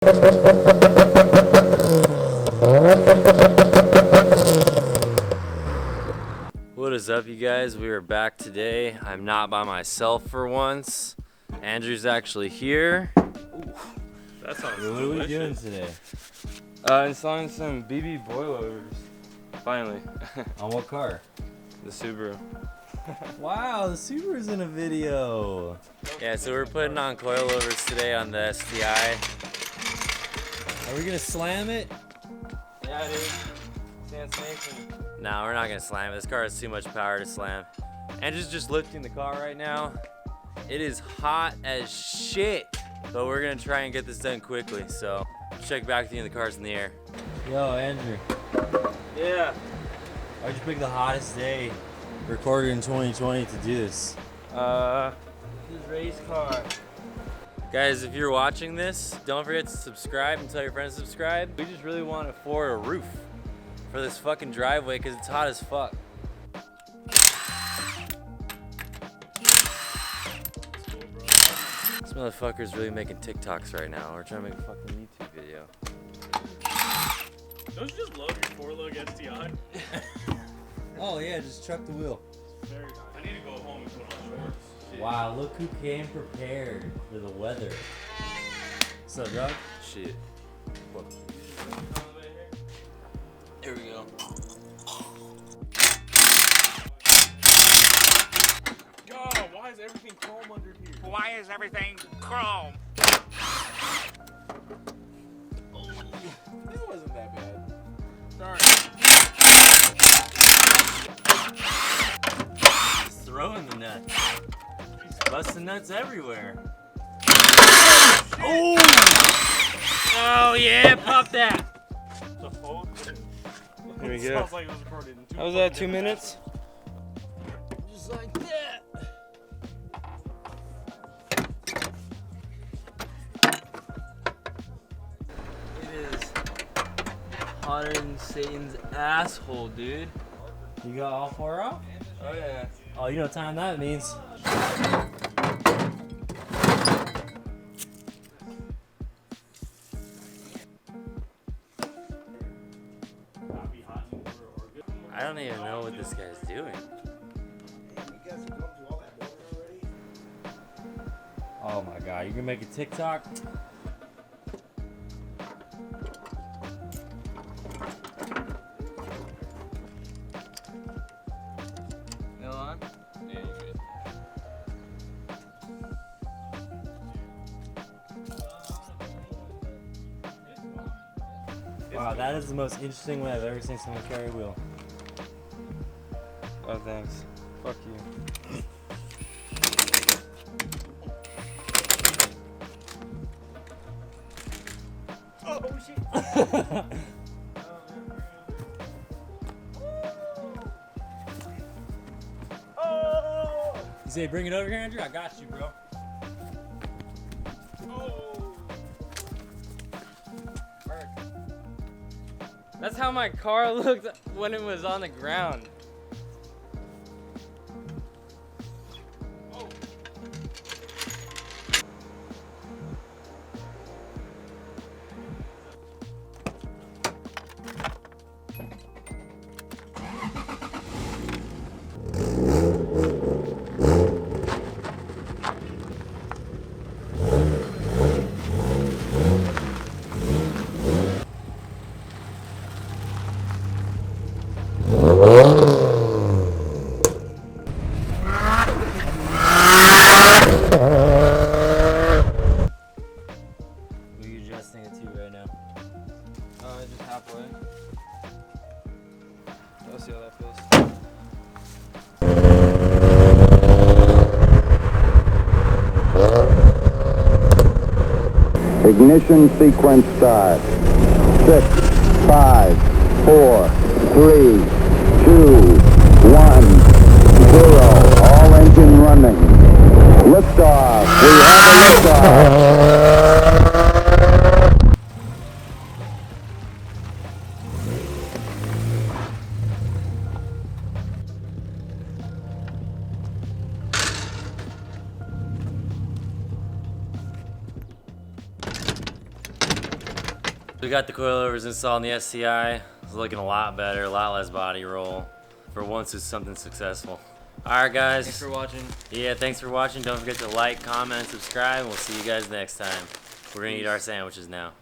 What is up, you guys? We are back today. I'm not by myself for once. Andrew's actually here. Ooh, that sounds delicious. What are we doing today? Installing some BB Coilovers. Finally. On what car? The Subaru. Wow, the Subaru's in a video. Yeah, so we're putting on coilovers today on the STI. Are we gonna slam it? Yeah, dude. Stand safe and... No, we're not gonna slam it. This car has too much power to slam. Andrew's just lifting the car right now. It is hot as shit, but we're gonna try and get this done quickly. So check back with you when the car's in the air. Yo, Andrew. Yeah. Why'd you pick the hottest day recorded in 2020 to do this? This race car. Guys, if you're watching this, don't forget to subscribe and tell your friends to subscribe. We just really want to afford a roof for this fucking driveway because it's hot as fuck. This motherfucker's really making TikToks right now. We're trying to make a fucking YouTube video. Don't you just love your four-lug STI? Oh yeah, just chuck the wheel. Very nice. I need to go home and put on shorts. Shit. Wow, look who came prepared for the weather. What's up, dog? Shit. What? Here we go. God, why is everything chrome under here? Why is everything chrome? That wasn't that bad. Sorry. Just throwing the nuts. Busting nuts everywhere. Oh yeah, pop that. The whole thing. Here we It go. sounds like it was recorded in How was that, 2 minutes? Just like that. It is hotter than Satan's asshole, dude. You got all four off? Oh, yeah. Oh, you know what time that means. I don't even know what this guy's doing. Oh my god, you're gonna make a TikTok? Still on? Yeah, you're good. Wow, that is the most interesting way I've ever seen someone carry a wheel. Oh, thanks. Fuck you. Oh, shit. You say bring it over here, Andrew? I got you, bro. That's how my car looked when it was on the ground. Who are you adjusting it to right now? Just halfway. Let's see how that feels. Ignition sequence start. 6, 5, 4, 3, 2, 1, 0. All engine running. Liftoff. We have a liftoff. We got the coilovers installed in the SCI. It's looking a lot better, a lot less body roll. For once, it's something successful. Alright guys. Thanks for watching. Yeah, thanks for watching. Don't forget to like, comment, and subscribe. We'll see you guys next time. We're gonna eat our sandwiches now.